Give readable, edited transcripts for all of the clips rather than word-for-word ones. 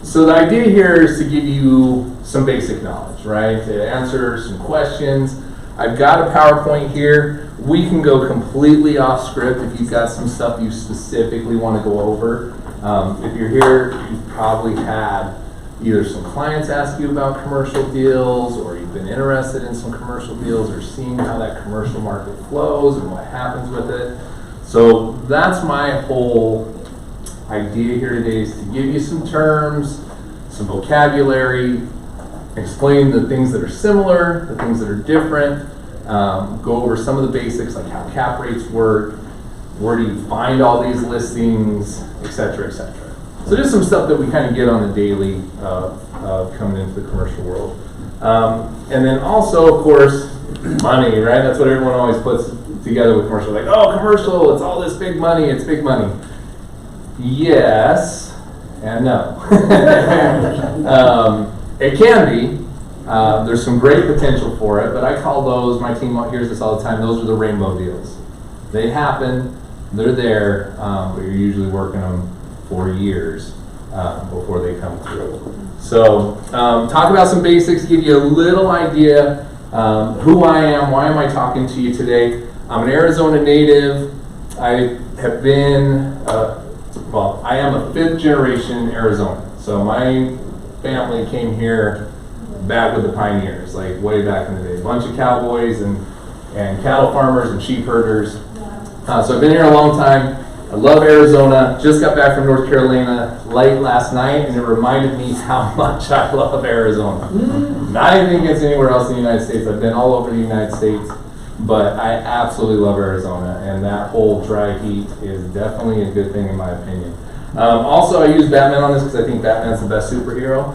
So the idea here is to give you some basic knowledge, right? To answer some questions. I've got a PowerPoint here. We can go completely off script if you've got some stuff you specifically want to go over. If you're here, you've probably had either some clients ask you about commercial deals, or you've been interested in some commercial deals, or seeing how that commercial market flows and what happens with it. So that's my whole idea here today, is to give you some terms, some vocabulary, explain the things that are similar, the things that are different, go over some of the basics like how cap rates work, where do you find all these listings, etc., etc. So just some stuff that we kind of get on the daily coming into the commercial world. And then also, of course, money, right? That's what everyone always puts together with commercial. Like, oh, commercial, it's all this big money, it's big money. Yes and no. It can be. There's some great potential for it, but I call those, my team hears this all the time, those are the rainbow deals. They happen, they're there, but you're usually working them for years before they come through. So talk about some basics, give you a little idea who I am, why am I talking to you today. I'm an Arizona native. I have been, I am a 5th generation Arizonan. So my family came here back with the pioneers, like way back in the day. A bunch of cowboys and cattle farmers and sheep herders. So I've been here a long time. I love Arizona. Just got back from North Carolina late last night, and it reminded me how much I love Arizona. Not anything against anywhere else in the United States. I've been all over the United States, but I absolutely love Arizona, and that whole dry heat is definitely a good thing in my opinion. Also, I use Batman on this because I think Batman's the best superhero.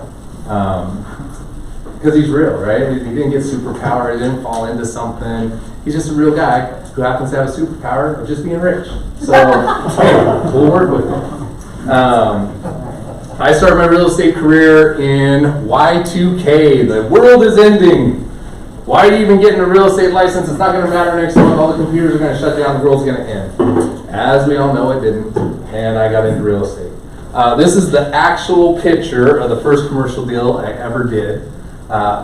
Because he's real, right? He didn't get superpower, he didn't fall into something. He's just a real guy who happens to have a superpower of just being rich. So, hey, we'll work with him. I started my real estate career in Y2K. The world is ending. Why are you even getting a real estate license? It's not going to matter next month. All the computers are going to shut down. The world's going to end. As we all know, it didn't. And I got into real estate. This is the actual picture of the first commercial deal I ever did.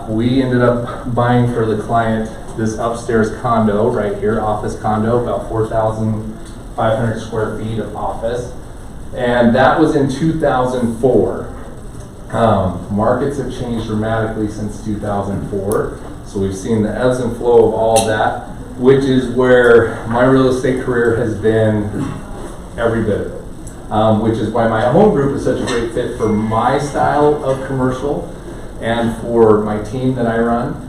We ended up buying for the client this upstairs condo right here, office condo, about 4,500 square feet of office. And that was in 2004. Markets have changed dramatically since 2004. So we've seen the ebbs and flow of all that, which is where my real estate career has been every bit of it. Which is why my home group is such a great fit for my style of commercial and for my team that I run.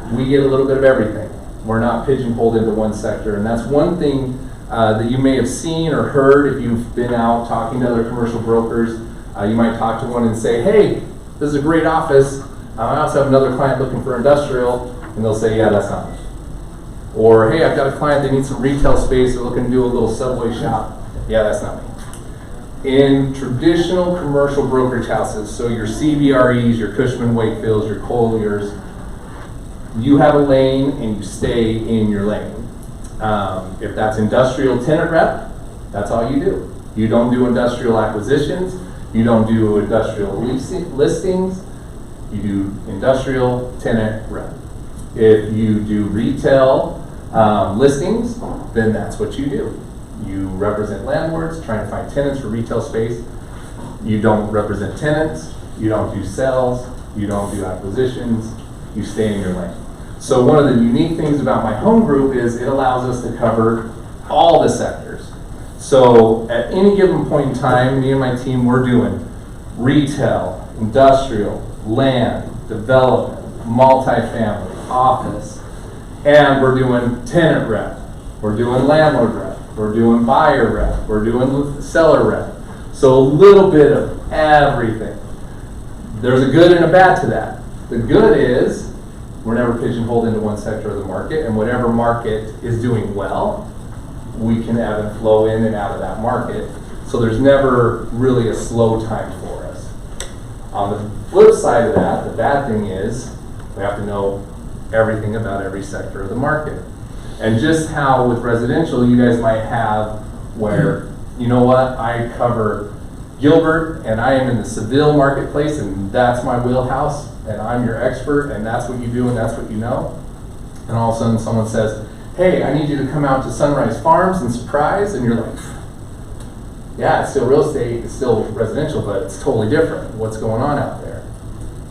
We get a little bit of everything. We're not pigeonholed into one sector, and that's one thing that you may have seen or heard if you've been out talking to other commercial brokers. You might talk to one and say, hey, this is a great office. I also have another client looking for industrial, and they'll say, yeah, that's not me. Or, hey, I've got a client that needs some retail space, they're looking to do a little Subway shop. Yeah, that's not me. In traditional commercial brokerage houses, so your CBREs, your Cushman Wakefield's, your Colliers, you have a lane and you stay in your lane. If that's industrial tenant rep, that's all you do. You don't do industrial acquisitions, you don't do industrial listings, you do industrial tenant rep. If you do retail listings, then that's what you do. You represent landlords trying to find tenants for retail space. You don't represent tenants, you don't do sales, you don't do acquisitions, you stay in your lane. So one of the unique things about my home group is it allows us to cover all the sectors. So at any given point in time, me and my team, we're doing retail, industrial, land, development, multifamily, office, and we're doing tenant rep, we're doing landlord rep, we're doing buyer rep, we're doing seller rep. So a little bit of everything. There's a good and a bad to that. The good is we're never pigeonholed into one sector of the market, and whatever market is doing well, we can ebb and flow in and out of that market. So there's never really a slow time for us. On the flip side of that, the bad thing is we have to know everything about every sector of the market. And just how with residential you guys might have where, you know what, I cover Gilbert, and I am in the Seville marketplace, and that's my wheelhouse, and I'm your expert, and that's what you do, and that's what you know. And all of a sudden someone says, hey, I need you to come out to Sunrise Farms and Surprise, and you're like, yeah, it's still real estate, it's still residential, but it's totally different. What's going on out there?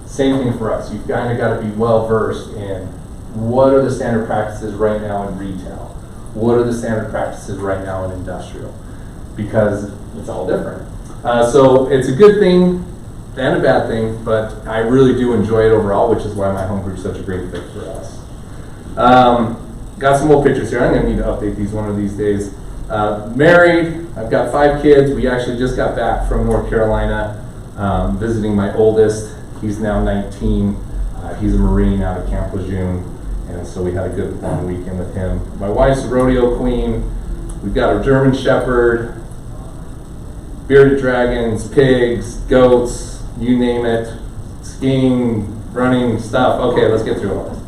Same thing for us. You've kind of got to be well versed in what are the standard practices right now in retail? What are the standard practices right now in industrial? Because it's all different. So it's a good thing and a bad thing, but I really do enjoy it overall, which is why my home group is such a great fit for us. Got some old pictures here. I'm going to need to update these one of these days. Married, I've got 5 kids. We actually just got back from North Carolina, visiting my oldest. He's now 19. He's a Marine out of Camp Lejeune, and so we had a good long weekend with him. My wife's a rodeo queen. We've got a German Shepherd, bearded dragons, pigs, goats, you name it, skiing, running, stuff. Okay, let's get through all this.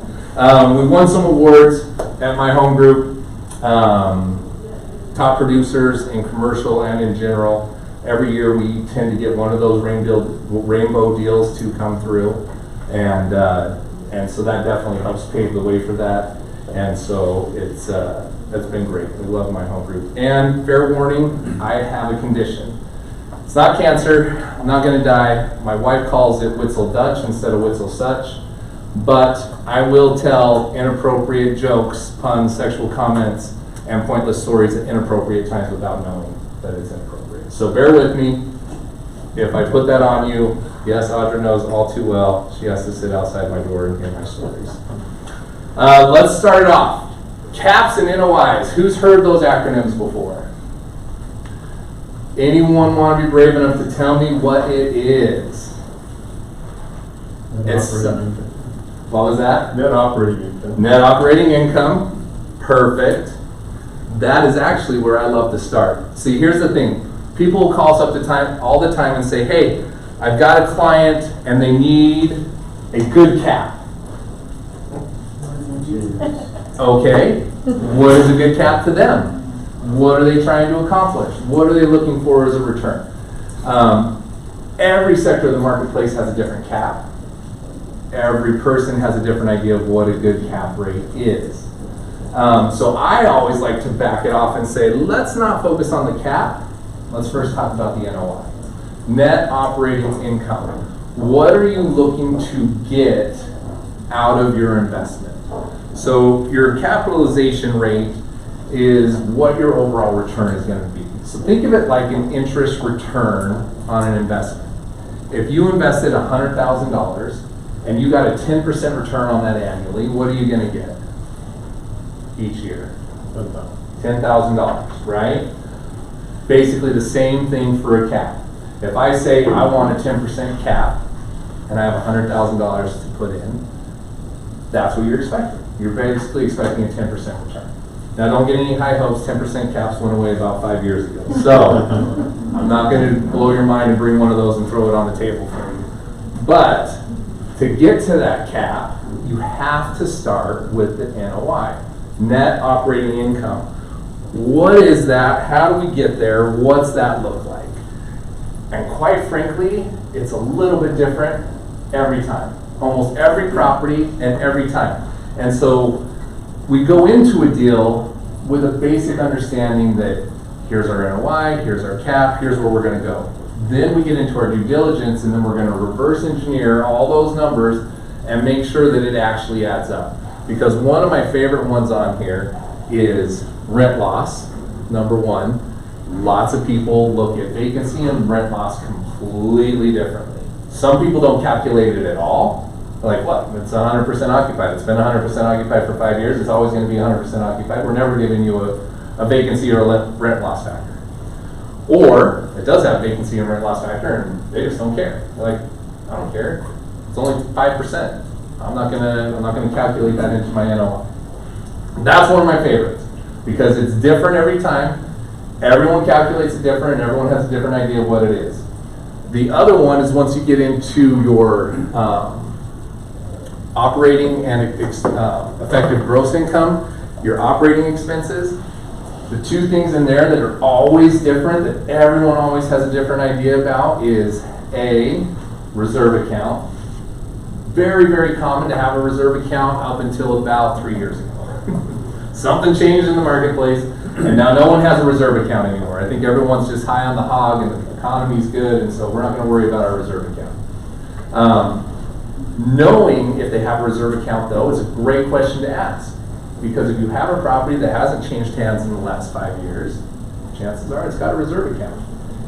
We've won some awards at my home group. Top producers in commercial and in general. Every year we tend to get one of those rainbow deals to come through, and so that definitely helps pave the way for that. And so it's been great. We love my home group. And fair warning, I have a condition. It's not cancer. I'm not going to die. My wife calls it Witzel Dutch instead of Witzel Such. But I will tell inappropriate jokes, puns, sexual comments, and pointless stories at inappropriate times without knowing that it's inappropriate. So bear with me. If I put that on you, yes, Audra knows all too well. She has to sit outside my door and hear my stories. Let's start it off. CAPs and NOIs. Who's heard those acronyms before? Anyone want to be brave enough to tell me what it is? What was that? Net operating income. Net operating income. Perfect. That is actually where I love to start. See, here's the thing. People will call us up all the time and say, hey, I've got a client and they need a good cap. Okay, what is a good cap to them? What are they trying to accomplish? What are they looking for as a return? Every sector of the marketplace has a different cap. Every person has a different idea of what a good cap rate is. So I always like to back it off and say, let's not focus on the cap. Let's first talk about the NOI. Net operating income. What are you looking to get out of your investment? So your capitalization rate is what your overall return is going to be. So think of it like an interest return on an investment. If you invested $100,000 and you got a 10% return on that annually, what are you going to get each year? $10,000, right? Basically the same thing for a cap. If I say I want a 10% cap and I have $100,000 to put in, that's what you're expecting. You're basically expecting a 10% return. Now don't get any high hopes, 10% caps went away about 5 years ago. So I'm not going to blow your mind and bring one of those and throw it on the table for you. But to get to that cap, you have to start with the NOI, net operating income. What is that? How do we get there? What's that look like? And quite frankly, it's a little bit different every time. Almost every property and every time. And so we go into a deal with a basic understanding that here's our NOI, here's our cap, here's where we're going to go. Then we get into our due diligence and then we're going to reverse engineer all those numbers and make sure that it actually adds up. Because one of my favorite ones on here is rent loss, number one. Lots of people look at vacancy and rent loss completely differently. Some people don't calculate it at all. They're like, what? It's 100% occupied. It's been 100% occupied for 5 years. It's always going to be 100% occupied. We're never giving you a vacancy or a rent loss factor. Or it does have vacancy and rent loss factor, and they just don't care. They're like, I don't care. It's only 5%. I'm not gonna calculate that into my NOI. That's one of my favorites because it's different every time. Everyone calculates it different, and everyone has a different idea of what it is. The other one is once you get into your operating and effective gross income, your operating expenses. The two things in there that are always different, that everyone always has a different idea about, is A, reserve account. Very, very common to have a reserve account up until about 3 years ago. Something changed in the marketplace, and now no one has a reserve account anymore. I think everyone's just high on the hog, and the economy's good, and so we're not going to worry about our reserve account. Knowing if they have a reserve account, though, is a great question to ask. Because if you have a property that hasn't changed hands in the last 5 years, chances are it's got a reserve account.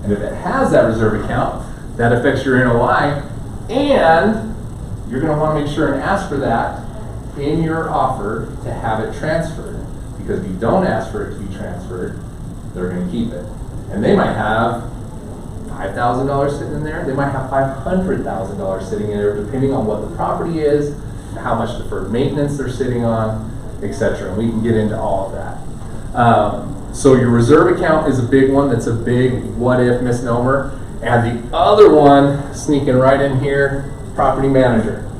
And if it has that reserve account, that affects your NOI, and you're going to want to make sure and ask for that in your offer to have it transferred. Because if you don't ask for it to be transferred, they're going to keep it. And they might have $5,000 sitting in there. They might have $500,000 sitting in there, depending on what the property is, and how much deferred maintenance they're sitting on, etc. And we can get into all of that. So your reserve account is a big one. That's a big what-if misnomer. And the other one, sneaking right in here, property manager.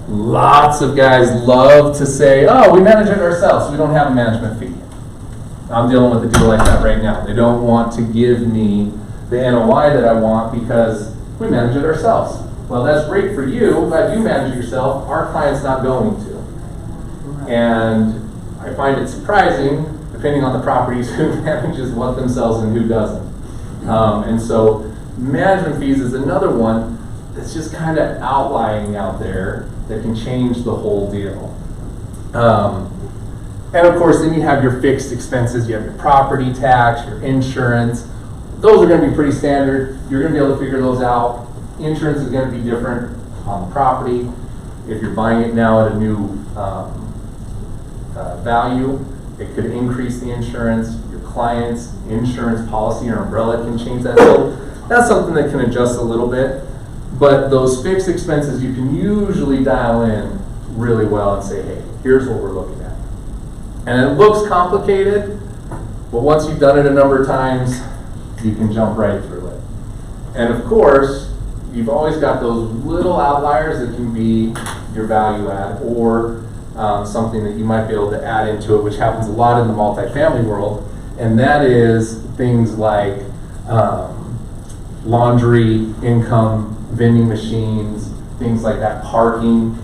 Lots of guys love to say, oh, we manage it ourselves, we don't have a management fee. I'm dealing with a deal like that right now. They don't want to give me the NOI that I want because we manage it ourselves. Well, that's great for you. Glad you manage it yourself. Our client's not going to. And I find it surprising, depending on the properties, who manages what themselves and who doesn't. And so management fees is another one that's just kind of outlying out there that can change the whole deal. And of course, then you have your fixed expenses. You have your property tax, your insurance. Those are going to be pretty standard. You're going to be able to figure those out. Insurance is going to be different on the property. If you're buying it now at a new value, it could increase the insurance. Your client's insurance policy or umbrella can change that. So that's something that can adjust a little bit. But those fixed expenses you can usually dial in really well and say, hey, here's what we're looking at. And it looks complicated, but once you've done it a number of times, you can jump right through it. And of course, you've always got those little outliers that can be your value add or something that you might be able to add into it, which happens a lot in the multifamily world, and that is things like laundry, income, vending machines, things like that, parking.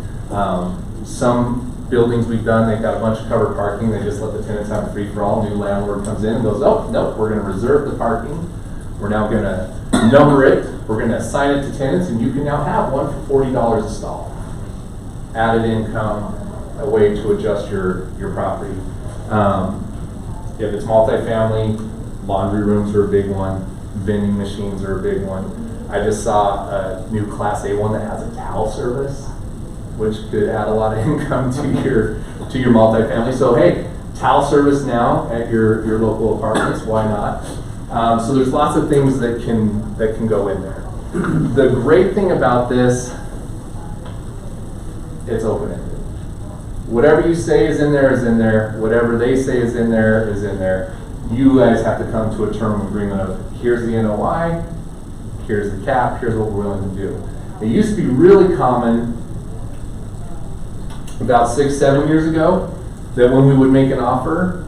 Some buildings we've done, they've got a bunch of covered parking. They just let the tenants have a free-for-all. New landlord comes in and goes, oh, nope, we're going to reserve the parking. We're now going to number it. We're going to assign it to tenants, and you can now have one for $40 a stall. Added income, a way to adjust your property. If it's multifamily, laundry rooms are a big one. Vending machines are a big one. I just saw a new Class A one that has a towel service, which could add a lot of income to your multifamily. So hey, towel service now at your local apartments, why not? So there's lots of things that can go in there. The great thing about this, it's open-ended. Whatever you say is in there is in there. Whatever they say is in there is in there. You guys have to come to a term of agreement of here's the NOI, here's the cap, here's what we're willing to do. It used to be really common about 6-7 years ago that when we would make an offer,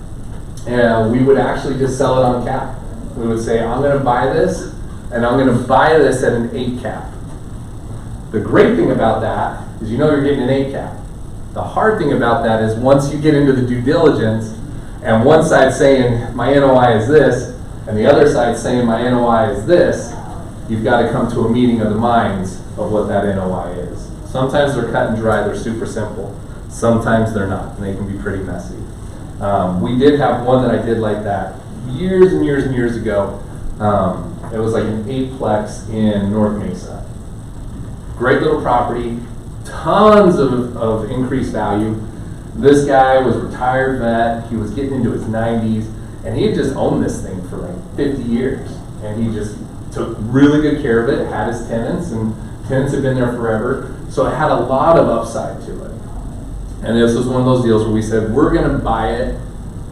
we would actually just sell it on cap. We would say, I'm going to buy this, and I'm going to buy this at an 8 cap. The great thing about that is you know you're getting an 8 cap. The hard thing about that is once you get into the due diligence, and one side saying my NOI is this, and the other side saying my NOI is this, you've got to come to a meeting of the minds of what that NOI is. Sometimes they're cut and dry, they're super simple. Sometimes they're not, and they can be pretty messy. We did have one that I did like that years and years and years ago. It was like an 8-plex in North Mesa. Great little property, tons of increased value. This guy was a retired vet, he was getting into his 90s, and he had just owned this thing for like 50 years. And he just took really good care of it, had his tenants, and tenants had been there forever. So it had a lot of upside to it. And this was one of those deals where we said, we're going to buy it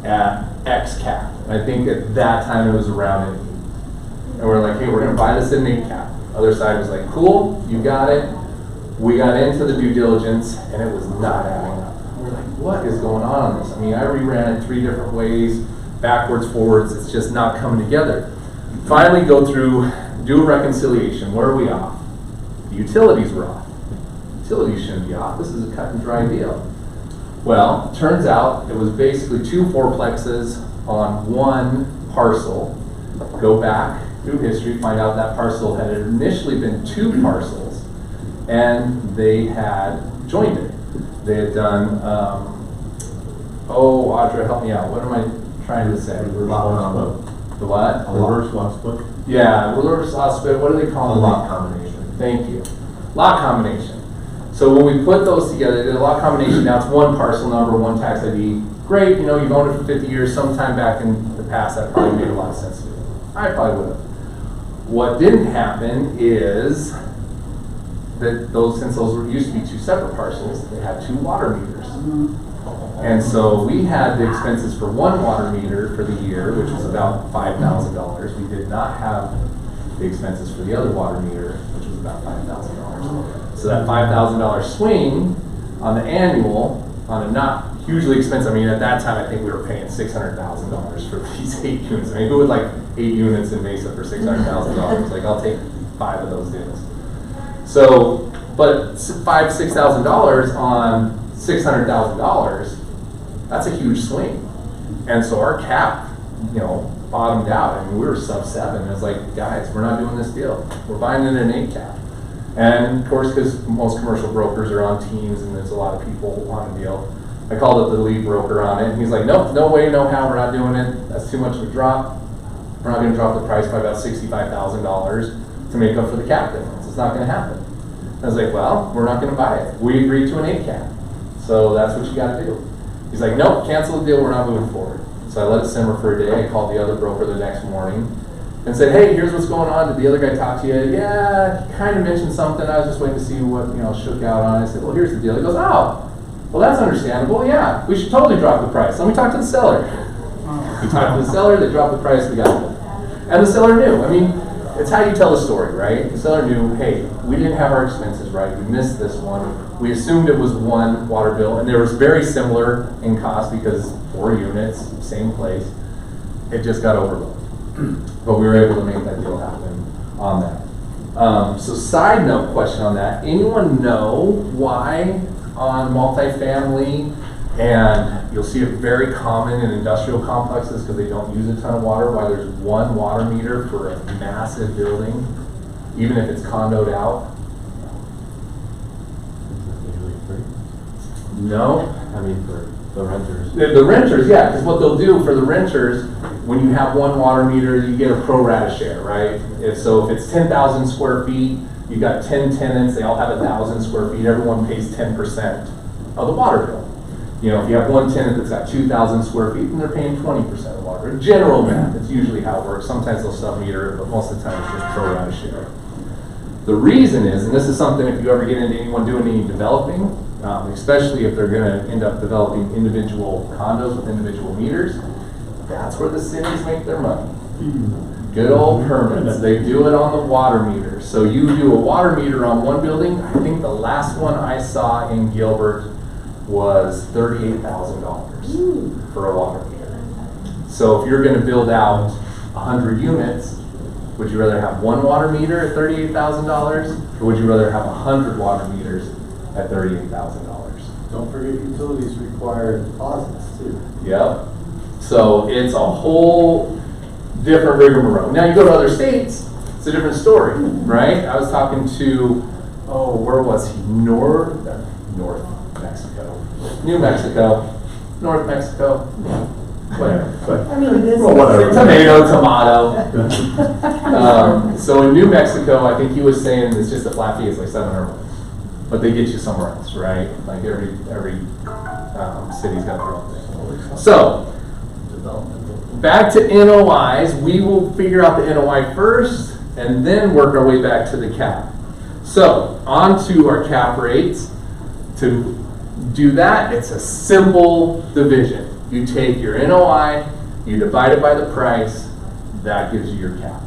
at X cap. And I think at that time it was around an 8. And we're like, hey, we're going to buy this at an 8 cap. Other side was like, cool, you got it. We got into the due diligence, and it was not adding up. We're like, what is going on this? I mean, I reran it 3 different ways, backwards, forwards, it's just not coming together. Finally go through, do a reconciliation. Where are we off? The utilities were off. Utilities shouldn't be off. This is a cut and dry deal. Well, turns out it was basically 2 fourplexes on 1 parcel. Go back through history, find out that parcel had initially been 2 parcels, and they had joined it. They had done, Audra, help me out. What am I trying to say? The what? A reverse lot split? Yeah, reverse lot split. What do they call A it? lot combination. Thank you. Lot combination. So when we put those together, they did a lot combination. Now it's 1 parcel number, 1 tax ID. Great, you know, you've owned it for 50 years. Sometime back in the past, that probably made a lot of sense to you. I probably would have. What didn't happen is that since those used to be 2 separate parcels, they had 2 water meters. And so we had the expenses for 1 water meter for the year, which was about $5,000. We did not have the expenses for the other water meter, which was about $5,000. So that $5,000 swing on the annual, on a not hugely expensive, I mean, at that time, I think we were paying $600,000 for these 8 units. I mean, who would like 8 units in Mesa for $600,000? Like, I'll take 5 of those deals. So, but $6,000 on $600,000, that's a huge swing. And so our cap, you know, bottomed out. I mean, we were sub 7. It was like, guys, we're not doing this deal. We're buying it at an 8 cap. And of course, because most commercial brokers are on teams and there's a lot of people on a deal, I called up the lead broker on it, and he's like, nope, no way, no how, we're not doing it. That's too much of a drop. We're not going to drop the price by about $65,000 to make up for the cap difference. It's not going to happen. I was like, well, we're not going to buy it. We agreed to an 8 cap. So that's what you got to do. He's like, nope, cancel the deal, we're not moving forward. So I let it simmer for a day. I called the other broker the next morning and said, hey, here's what's going on. Did the other guy talk to you? Yeah, he kind of mentioned something. I was just waiting to see what, you know, shook out on it. I said, well, here's the deal. He goes, oh, well, that's understandable. Yeah, we should totally drop the price. Let me talk to the seller. We talked to the seller, they dropped the price, we got it. And the seller knew. I mean, it's how you tell the story, right? The seller knew, hey, we didn't have our expenses right. We missed this one. We assumed it was 1 water bill, and they were very similar in cost because 4 units, same place. It just got overlooked. But we were able to make that deal happen on that. So side note question on that, anyone know why on multifamily, and you'll see it very common in industrial complexes because they don't use a ton of water, why there's 1 water meter for a massive building, even if it's condoed out? Usually free. No? I mean, for the renters. The renters, yeah, because what they'll do for the renters, when you have 1 water meter, you get a pro rata share, right? If it's 10,000 square feet, you've got 10 tenants, they all have 1,000 square feet, everyone pays 10% of the water bill. You know, if you have 1 tenant that's got 2,000 square feet, then they're paying 20% of water. General math, that's usually how it works. Sometimes they'll sub-meter it, but most of the time it's just pro rata share. The reason is, and this is something if you ever get into anyone doing any developing, especially if they're going to end up developing individual condos with individual meters, that's where the cities make their money. Good old permits. They do it on the water meter. So you do a water meter on 1 building. I think the last one I saw in Gilbert was $38,000 for a water meter. So if you're going to build out 100 units, would you rather have 1 water meter at $38,000, or would you rather have 100 water meters at $38,000? Don't forget utilities require deposits too. Yep. So it's a whole different rigmarole. Now you go to other states, it's a different story, right? I was talking to, where was he? North Mexico. New Mexico. North Mexico. Whatever. But I mean, it is. Well, whatever. Tomato. So in New Mexico, I think he was saying it's just a flat fee, it's like $700. But they get you somewhere else, right? Like every city's got their own thing. So, back to NOIs, we will figure out the NOI first and then work our way back to the cap. So, on to our cap rates. To do that, it's a simple division. You take your NOI, you divide it by the price, that gives you your cap.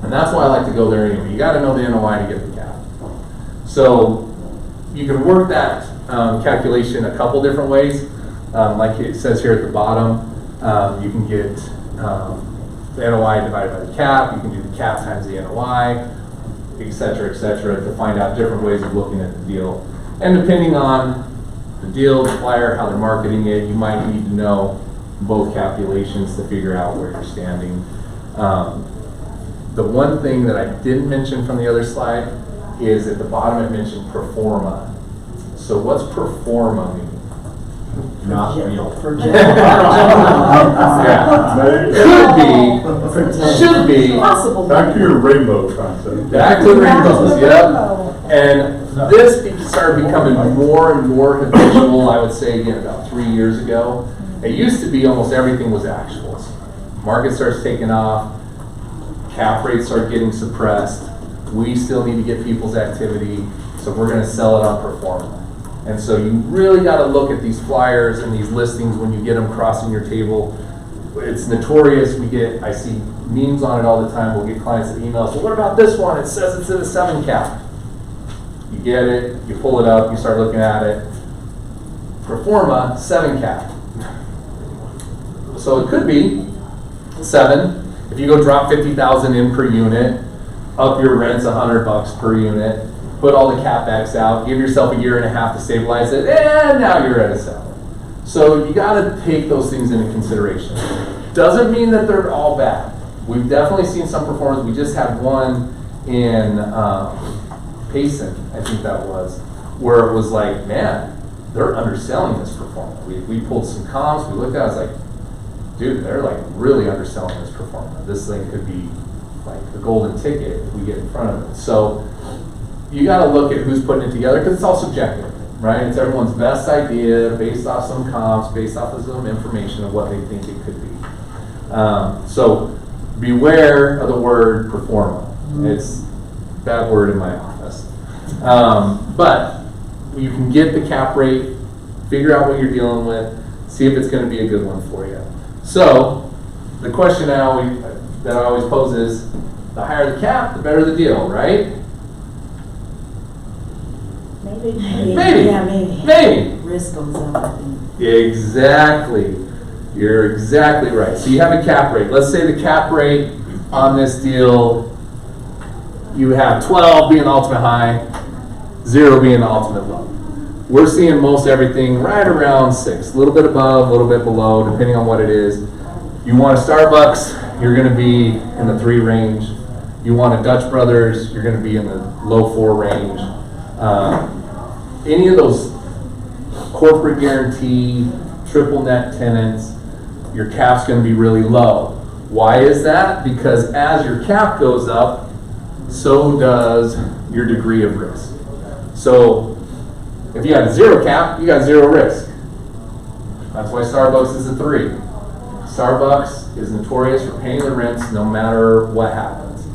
And that's why I like to go there anyway. You got to know the NOI to get the cap. So you can work that calculation a couple different ways. Like it says here at the bottom, you can get the NOI divided by the cap, you can do the cap times the NOI, et cetera, to find out different ways of looking at the deal. And depending on the deal, the flyer, how they're marketing it, you might need to know both calculations to figure out where you're standing. The one thing that I didn't mention from the other slide is at the bottom it mentioned pro forma. So what's pro forma mean? Not real. Yeah. Should be. Possible. Back to your rainbow concept. Back to the rainbows, yep. And this started becoming more and more habitual, I would say, again, about 3 years ago. It used to be almost everything was actuals. Market starts taking off, cap rates start getting suppressed. We still need to get people's activity, so we're gonna sell it on pro forma. And so you really gotta look at these flyers and these listings when you get them crossing your table. It's notorious, I see memes on it all the time. We'll get clients that email us, well, what about this one? It says it's at a 7 cap. You get it, you pull it up, you start looking at it. Pro forma, 7 cap. So it could be 7. If you go drop 50,000 in per unit, up your rents $100 per unit, put all the CapEx out, give yourself a year and a half to stabilize it, and now you're at a 7. So you gotta take those things into consideration. Doesn't mean that they're all bad. We've definitely seen some performance. We just had one in Payson, I think that was, where it was like, man, they're underselling this performance. We pulled some comps, we looked at it, I was like, dude, they're like really underselling this performance. This thing could be like a golden ticket if we get in front of it. So you got to look at who's putting it together because it's all subjective, right? It's everyone's best idea based off some comps, based off of some information of what they think it could be. So beware of the word pro forma. It's a bad word in my office. But you can get the cap rate, figure out what you're dealing with, see if it's going to be a good one for you. So the question that I always pose is, the higher the cap, the better the deal, right? Maybe. Maybe. Yeah, maybe. Maybe. Risk goes up, I think. Exactly. You're exactly right. So you have a cap rate. Let's say the cap rate on this deal, you have 12 being the ultimate high, 0 being the ultimate low. We're seeing most everything right around 6, a little bit above, a little bit below, depending on what it is. You want a Starbucks, you're going to be in the 3 range. You want a Dutch Brothers, you're going to be in the low 4 range. Any of those corporate guarantee, triple net tenants, your cap's going to be really low. Why is that? Because as your cap goes up, so does your degree of risk. So if you have 0 cap, you got 0 risk. That's why Starbucks is a 3. Starbucks is notorious for paying the rents no matter what happens.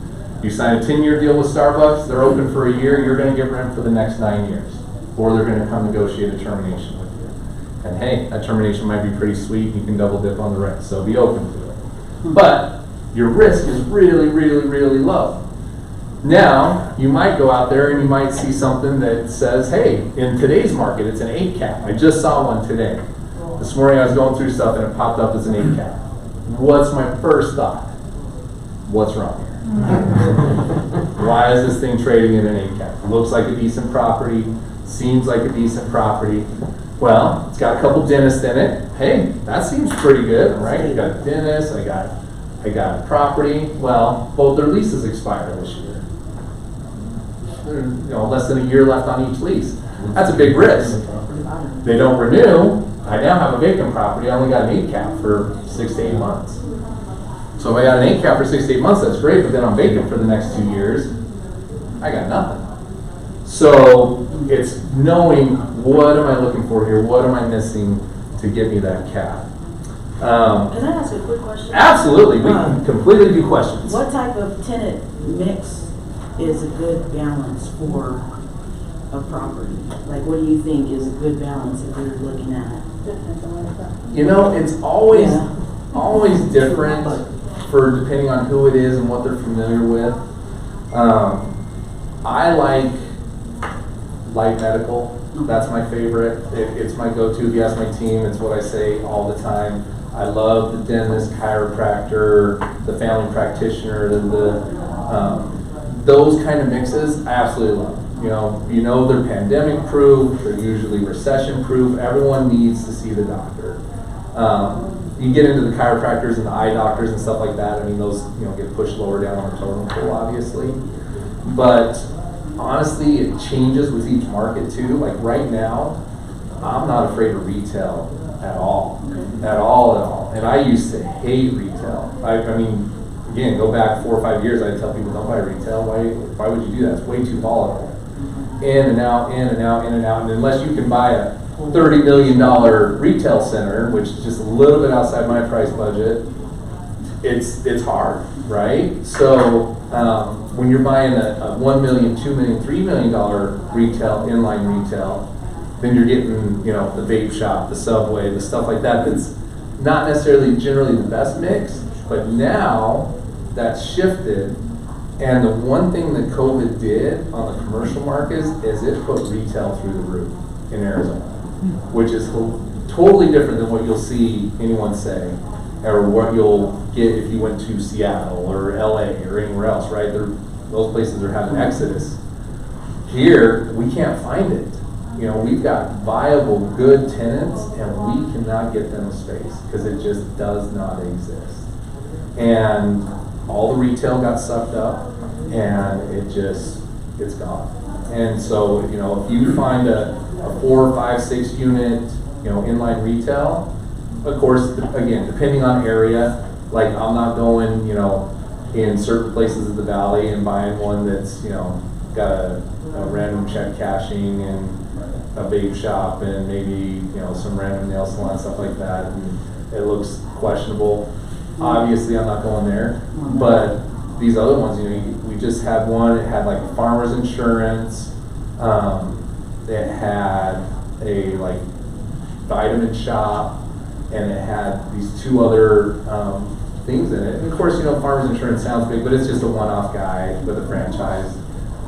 You sign a 10-year deal with Starbucks, they're open for a year, you're going to get rent for the next 9 years. Or they're going to come negotiate a termination with you. And hey, that termination might be pretty sweet, you can double dip on the rent, so be open to it. But your risk is really, really, really low. Now, you might go out there and you might see something that says, hey, in today's market, it's an 8 cap. I just saw one today. This morning I was going through stuff and it popped up as an 8 cap. What's my first thought? What's wrong here? Why is this thing trading at an 8 cap? It looks like a decent property, seems like a decent property. Well, it's got a couple dentists in it. Hey, that seems pretty good, right? I got a dentist, I got a property. Well, both their leases expire this year. Less than a year left on each lease. That's a big risk. They don't renew. I now have a vacant property. I only got an 8 cap for 6 to 8 months. So if I got an 8 cap for 6 to 8 months, that's great, but then I'm vacant for the next 2 years. I got nothing. So it's knowing, what am I looking for here? What am I missing to get me that cap? Can I ask a quick question? Absolutely. We can completely do questions. What type of tenant mix is a good balance for a property? Like, what do you think is a good balance if you're looking at it? It's always different for depending on who it is and what they're familiar with. I like light medical. That's my favorite. It's my go-to. If you ask my team, it's what I say all the time. I love the dentist, chiropractor, the family practitioner, those kind of mixes. I absolutely love. You know they're pandemic proof. They're usually recession proof. Everyone needs to see the doctor. You get into the chiropractors and the eye doctors and stuff like that. I mean, those get pushed lower down on the totem pole, obviously. But honestly, it changes with each market too. Like right now, I'm not afraid of retail at all. And I used to hate retail. I mean, again, go back 4 or 5 years, I'd tell people, don't buy retail. Why would you do that? It's way too volatile. In and out, in and out, in and out. And unless you can buy a $30 million retail center, which is just a little bit outside my price budget, it's hard, right? So when you're buying a $1 million, $2 million, $3 million retail, inline retail, then you're getting, the vape shop, the Subway, the stuff like that. That's not necessarily generally the best mix, but now that's shifted. And the one thing that COVID did on the commercial markets is it put retail through the roof in Arizona, which is totally different than what you'll see anyone say, or what you'll get if you went to Seattle or LA or anywhere else, right? Those places are having exodus. Here, we can't find it. We've got viable, good tenants, and we cannot get them space because it just does not exist. And all the retail got sucked up, and it's gone. And so, if you find a 4, 5, 6 unit, inline retail, of course, again, depending on area, like I'm not going, in certain places of the valley and buying one that's, got a random check cashing and a vape shop and maybe, some random nail salon, stuff like that, and it looks questionable. Obviously, I'm not going there, but these other ones, we just had one. It had like farmer's insurance. It had a vitamin shop, and it had these 2 other things in it. And of course, farmer's insurance sounds big, but it's just a one-off guy with a franchise.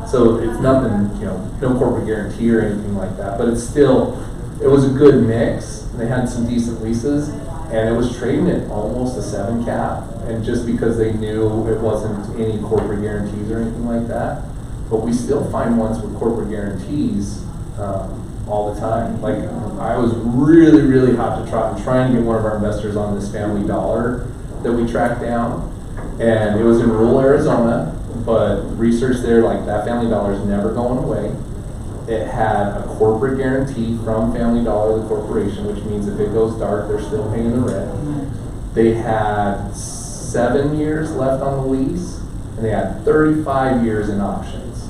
So it's nothing, no corporate guarantee or anything like that. But it was a good mix. And they had some decent leases. And it was trading at almost a 7 cap, and just because they knew it wasn't any corporate guarantees or anything like that. But we still find ones with corporate guarantees all the time. Like I was really, really hot to trot and trying to get one of our investors on this Family Dollar that we tracked down, and it was in rural Arizona. But research there, that Family Dollar is never going away. It had a corporate guarantee from Family Dollar, the corporation, which means if it goes dark, they're still paying the rent. They had 7 years left on the lease, and they had 35 years in options.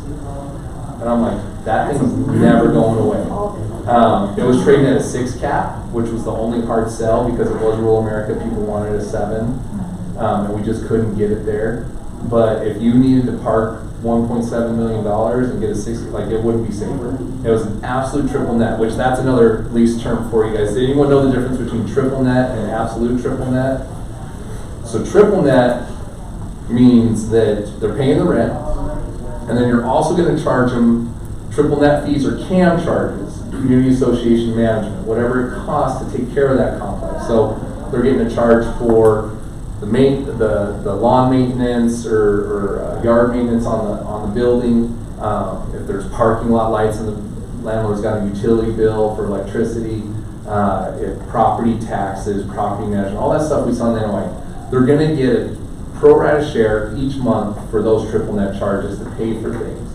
And I'm like, that thing's never going away. It was trading at a 6 cap, which was the only hard sell because it was rural America. People wanted a 7, and we just couldn't get it there. But if you needed to park $1.7 million and get a 60, it wouldn't be safer. It was an absolute triple net, which that's another lease term for you guys. Did anyone know the difference between triple net and absolute triple net? So triple net means that they're paying the rent, and then you're also going to charge them triple net fees or CAM charges, community association management, whatever it costs to take care of that complex. So they're getting a charge for the lawn maintenance or yard maintenance on the building. If there's parking lot lights and the landlord's got a utility bill for electricity, if property taxes, property management, all that stuff we saw in the NOI, they're going to get a pro rata share each month for those triple net charges to pay for things.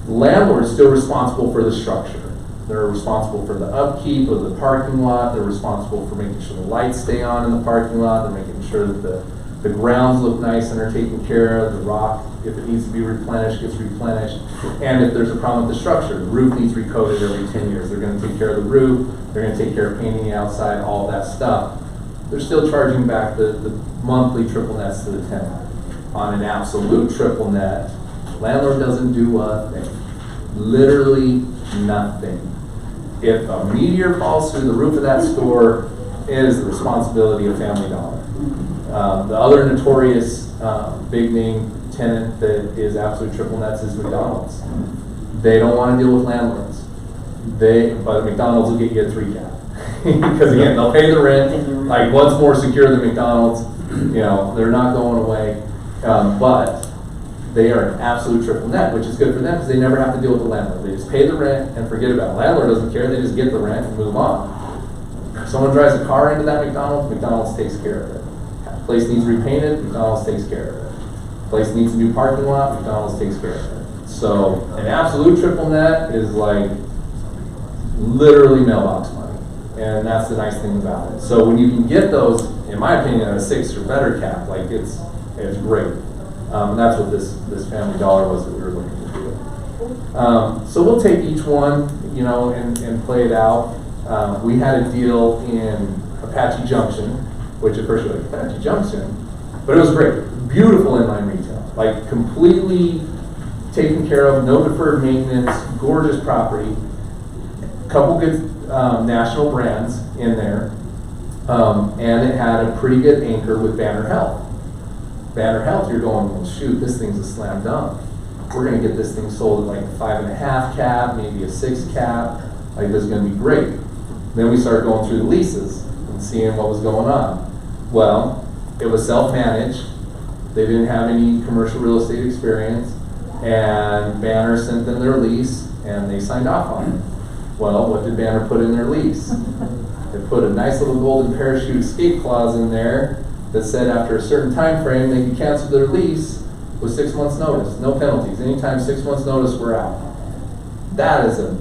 The landlord's still responsible for the structure. They're responsible for the upkeep of the parking lot. They're responsible for making sure the lights stay on in the parking lot. They're making sure that the grounds look nice and are taken care of. The rock, if it needs to be replenished, gets replenished. And if there's a problem with the structure, the roof needs recoated every 10 years. They're going to take care of the roof. They're going to take care of painting the outside, all that stuff. They're still charging back the monthly triple nets to the tenant. On an absolute triple net, landlord doesn't do a thing. Literally nothing. If a meteor falls through the roof of that store, it is the responsibility of Family Dollar. The other notorious big name tenant that is absolute triple nets is McDonald's. They don't want to deal with landlords. but McDonald's will get you a 3 cap. Because again, they'll pay the rent, like what's more secure than McDonald's, you know, they're not going away. But they are an absolute triple net, which is good for them because they never have to deal with the landlord. They just pay the rent and forget about it. The landlord doesn't care, they just get the rent and move on. If someone drives a car into that McDonald's takes care of it. Place needs repainted, McDonald's takes care of it. Place needs a new parking lot, McDonald's takes care of it. So an absolute triple net is like literally mailbox money. And that's the nice thing about it. So when you can get those, in my opinion, at a 6 or better cap, like it's great. And that's what this Family Dollar was that we were looking to do. So we'll take each one, you know, and play it out. We had a deal in Apache Junction, which at first you're like, Apache Junction? But it was great. Beautiful inline retail. Like completely taken care of, no deferred maintenance, gorgeous property. Couple good national brands in there. And it had a pretty good anchor with Banner Health. Banner Health, you're going, well, shoot, this thing's a slam dunk. We're going to get this thing sold at like a 5.5 cap, maybe a 6 cap. Like, this is going to be great. Then we started going through the leases and seeing what was going on. Well, it was self-managed. They didn't have any commercial real estate experience. And Banner sent them their lease, and they signed off on it. Well, what did Banner put in their lease? They put a nice little golden parachute escape clause in there that said after a certain time frame they could cancel their lease with 6 months notice, no penalties. Anytime 6 months notice, we're out. That is a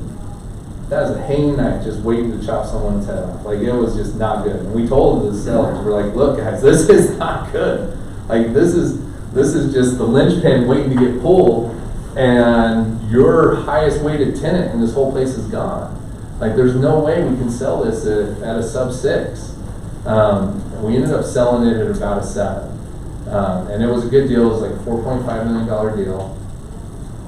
hanging knife just waiting to chop someone's head off. Like, it was just not good. And we told the sellers, we're like, look guys, this is not good. Like, this is just the linchpin waiting to get pulled, and your highest weighted tenant in this whole place is gone. Like, there's no way we can sell this at a sub 6. And we ended up selling it at about a 7. And it was a good deal. It was like a $4.5 million deal.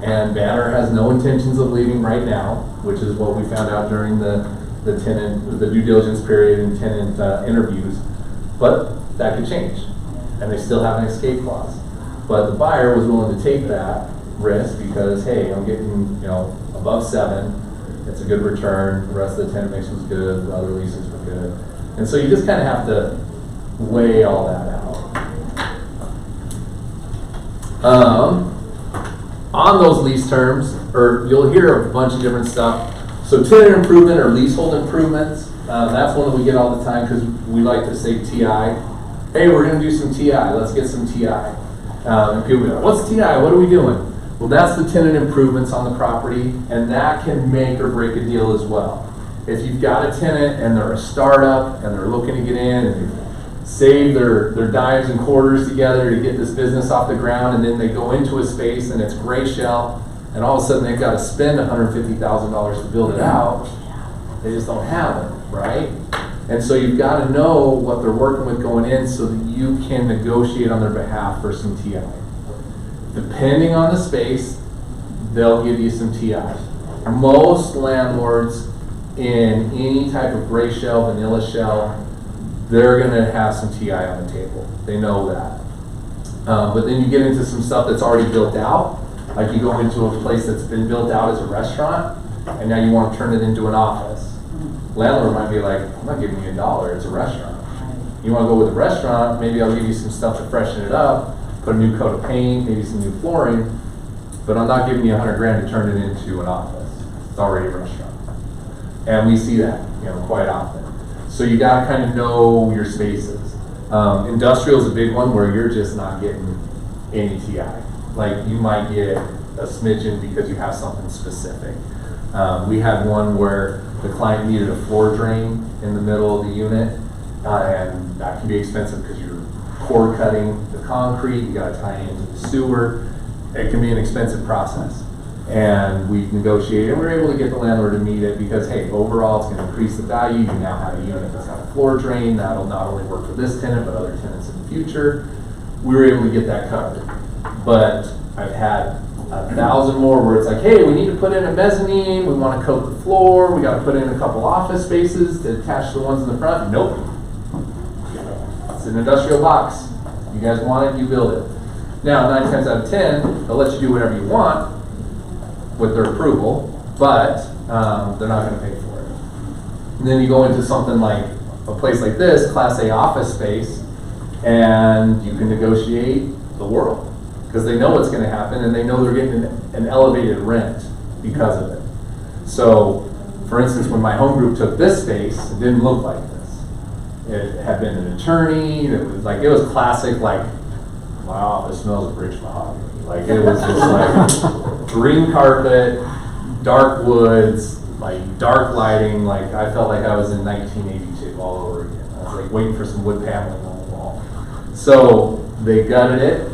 And Banner has no intentions of leaving right now, which is what we found out during the due diligence period and tenant interviews. But that could change. And they still have an escape clause. But the buyer was willing to take that risk because, hey, I'm getting, you know, above 7. It's a good return. The rest of the tenant mix was good. The other leases were good. And so you just kind of have to weigh all that out. On those lease terms, or you'll hear a bunch of different stuff. So tenant improvement or leasehold improvements, that's one that we get all the time because we like to say TI. Hey, we're going to do some TI. Let's get some TI. And people go, what's TI? What are we doing? Well, that's the tenant improvements on the property, and that can make or break a deal as well. If you've got a tenant and they're a startup and they're looking to get in and save their dimes and quarters together to get this business off the ground, and then they go into a space and it's gray shell, and all of a sudden they've got to spend $150,000 to build it out, they just don't have it, right? And so you've got to know what they're working with going in so that you can negotiate on their behalf for some TI. Depending on the space, they'll give you some TI. Most landlords in any type of gray shell, vanilla shell, they're going to have some TI on the table. They know that. But then you get into some stuff that's already built out. Like you go into a place that's been built out as a restaurant, and now you want to turn it into an office. Landlord might be like, I'm not giving you $1, it's a restaurant. You want to go with a restaurant, maybe I'll give you some stuff to freshen it up, put a new coat of paint, maybe some new flooring, but I'm not giving you $100,000 to turn it into an office. It's already a restaurant. And we see that, you know, quite often. So you got to kind of know your spaces. Industrial is a big one where you're just not getting any TI. Like you might get a smidgen because you have something specific. We had one where the client needed a floor drain in the middle of the unit, and that can be expensive because you're core cutting the concrete, you got to tie it into the sewer. It can be an expensive process. And we negotiated, and we were able to get the landlord to meet it because, hey, overall it's going to increase the value. You now have a unit that's got a floor drain. That'll not only work for this tenant, but other tenants in the future. We were able to get that covered. But I've had 1,000 more where it's like, hey, we need to put in a mezzanine. We want to coat the floor. We got to put in a couple office spaces to attach to the ones in the front. Nope. It's an industrial box. You guys want it, you build it. Now, 9 times out of 10, they'll let you do whatever you want with their approval, but they're not gonna pay for it. And then you go into something like a place like this, Class A office space, and you can negotiate the world. Because they know what's gonna happen, and they know they're getting an elevated rent because of it. So, for instance, when my home group took this space, it didn't look like this. It had been an attorney, it was classic, like, my office smells of rich mahogany. Like, it was just like green carpet, dark woods, like dark lighting, like I felt like I was in 1982 all over again. I was like waiting for some wood paneling on the wall. So they gutted it.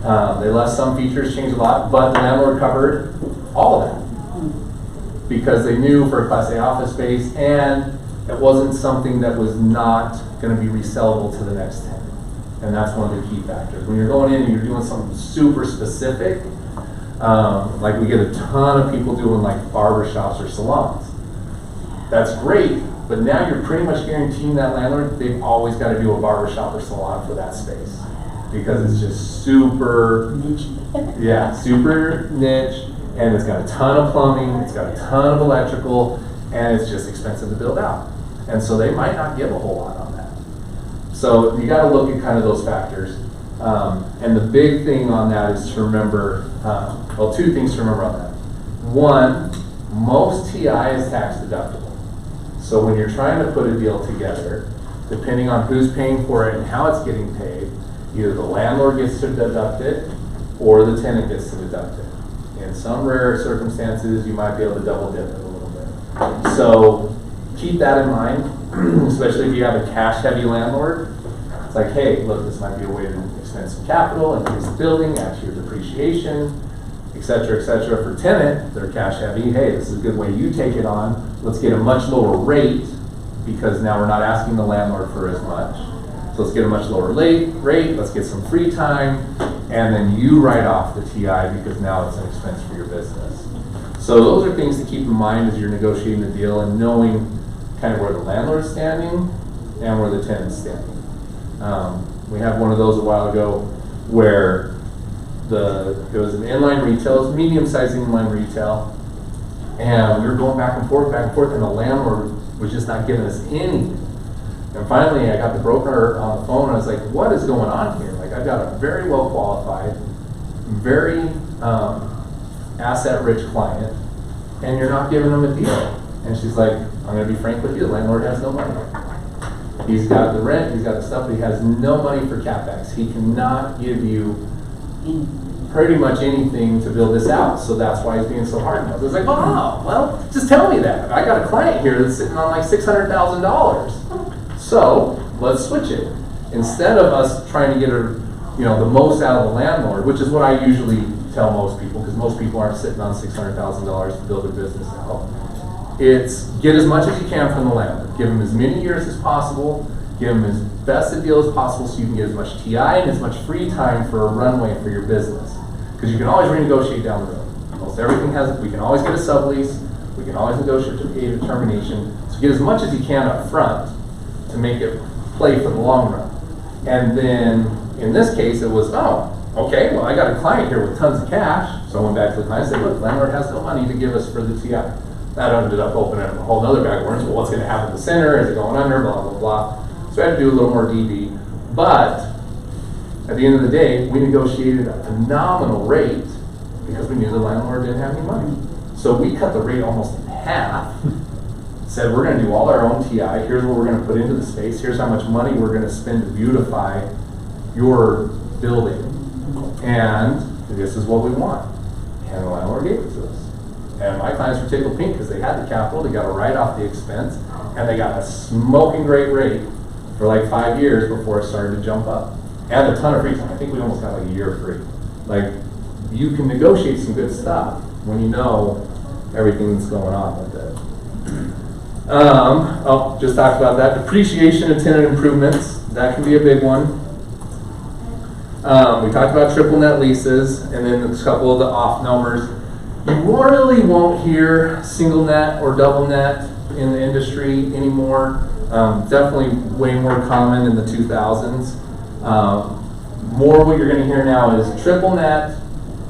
They left some features, changed a lot, but the landlord covered all of that because they knew for a Class A office space, and it wasn't something that was not going to be resellable to the next tenant. And that's one of the key factors. When you're going in and you're doing something super specific, like we get a ton of people doing like barbershops or salons. That's great, but now you're pretty much guaranteeing that landlord they've always got to do a barbershop or salon for that space because it's just super Niche. yeah, super niche, and it's got a ton of plumbing, it's got a ton of electrical, and it's just expensive to build out. And so they might not give a whole lot on that. So you got to look at kind of those factors. And the big thing on that is to remember, well, two things to remember on that. One, most TI is tax deductible. So when you're trying to put a deal together, depending on who's paying for it and how it's getting paid, either the landlord gets to deduct it or the tenant gets to deduct it. In some rare circumstances, you might be able to double dip it a little bit. So keep that in mind, especially if you have a cash heavy landlord. It's like, hey, look, this might be a way to expend some capital, increase the building, add to your depreciation, et cetera, et cetera. For tenant, they're cash heavy. Hey, this is a good way you take it on. Let's get a much lower rate because now we're not asking the landlord for as much. So let's get a much lower rate, let's get some free time, and then you write off the TI because now it's an expense for your business. So those are things to keep in mind as you're negotiating the deal and knowing kind of where the landlord's standing and where the tenant's standing. We had one of those a while ago where it was an inline retail, it was medium-sized inline retail, and we were going back and forth, and the landlord was just not giving us anything. And finally, I got the broker on the phone, and I was like, what is going on here? Like, I've got a very well qualified, very asset-rich client, and you're not giving them a deal. And she's like, I'm going to be frank with you, the landlord has no money. He's got the rent, he's got the stuff, but he has no money for CapEx. He cannot give you pretty much anything to build this out, so that's why he's being so hard. And I was like, oh, well, just tell me that. I got a client here that's sitting on like $600,000. So let's switch it. Instead of us trying to get the most out of the landlord, which is what I usually tell most people, because most people aren't sitting on $600,000 to build their business out. It's get as much as you can from the landlord. Give them as many years as possible. Give them as best a deal as possible so you can get as much TI and as much free time for a runway for your business. Because you can always renegotiate down the road. Almost everything we can always get a sublease. We can always negotiate a termination. So get as much as you can up front to make it play for the long run. And then in this case, it was, oh, okay, well, I got a client here with tons of cash. So I went back to the client and said, look, landlord has no money to give us for the TI. That ended up opening up a whole other bag of worms. Well, what's going to happen to the center? Is it going under? Blah, blah, blah. So I had to do a little more DD. But at the end of the day, we negotiated a phenomenal rate because we knew the landlord didn't have any money. So we cut the rate almost in half. Said, we're going to do all our own TI. Here's what we're going to put into the space. Here's how much money we're going to spend to beautify your building. And this is what we want. And the landlord gave it to us. And my clients were tickled pink because they had the capital, they got to write off the expense, and they got a smoking great rate for like 5 years before it started to jump up. And a ton of free time. I think we almost got like a year free. Like, you can negotiate some good stuff when you know everything that's going on with it. Just talked about that. Depreciation and tenant improvements, that can be a big one. We talked about triple net leases, and then a couple of the off numbers. You really won't hear single net or double net in the industry anymore. Definitely way more common in the 2000s. More what you're going to hear now is triple net,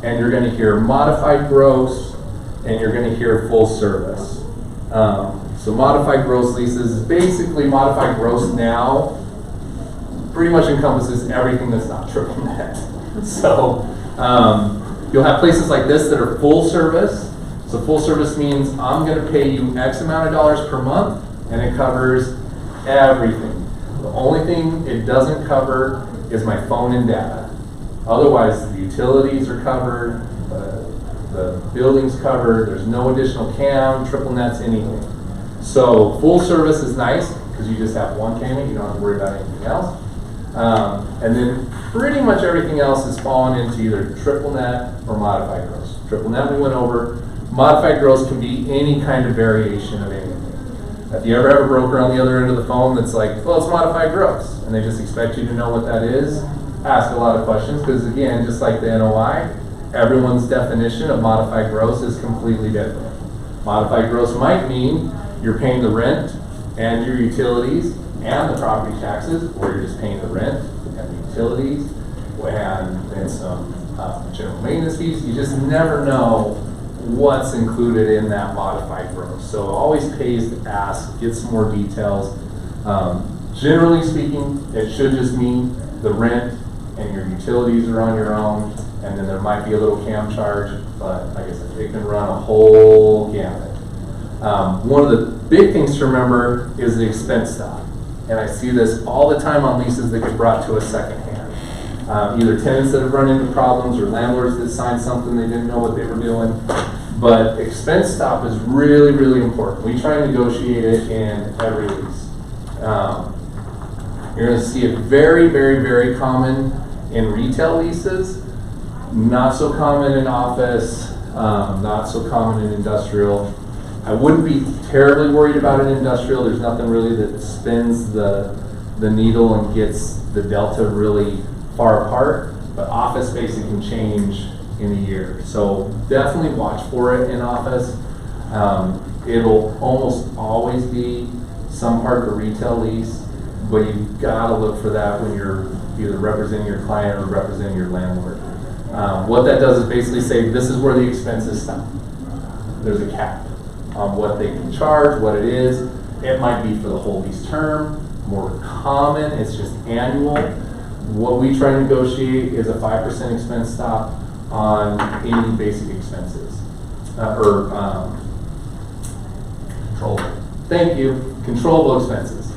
and you're going to hear modified gross, and you're going to hear full service. So modified gross leases is basically modified gross now pretty much encompasses everything that's not triple net. So you'll have places like this that are full service. So full service means I'm going to pay you X amount of dollars per month, and it covers everything. The only thing it doesn't cover is my phone and data. Otherwise, the utilities are covered, the building's covered, there's no additional cam, triple nets, anything. So full service is nice because you just have one camera, you don't have to worry about anything else. And then pretty much everything else is falling into either triple net or modified gross. Triple net we went over. Modified gross can be any kind of variation of anything. If you ever have a broker on the other end of the phone that's like, well, it's modified gross, and they just expect you to know what that is, ask a lot of questions, because again, just like the NOI, everyone's definition of modified gross is completely different. Modified gross might mean you're paying the rent and your utilities and the property taxes, or you're just paying the rent and the utilities and some general maintenance fees. You just never know what's included in that modified gross. So it always pays to ask, get some more details. Generally speaking, it should just mean the rent and your utilities are on your own, and then there might be a little cam charge, but like I said, it can run a whole gamut. One of the big things to remember is the expense stop. And I see this all the time on leases that get brought to us secondhand. Either tenants that have run into problems or landlords that signed something they didn't know what they were doing. But expense stop is really, really important. We try and negotiate it in every lease. You're going to see it very, very, very common in retail leases, not so common in office, not so common in industrial. I wouldn't be terribly worried about an industrial. There's nothing really that spins the needle and gets the delta really far apart, but office space, it can change in a year. So definitely watch for it in office. It'll almost always be some part of a retail lease, but you've got to look for that when you're either representing your client or representing your landlord. What that does is basically say this is where the expenses stop. There's a cap on what they can charge, what it is. It might be for the whole lease term. More common, it's just annual. What we try to negotiate is a 5% expense stop on any basic expenses. Controllable. Thank you, controllable expenses.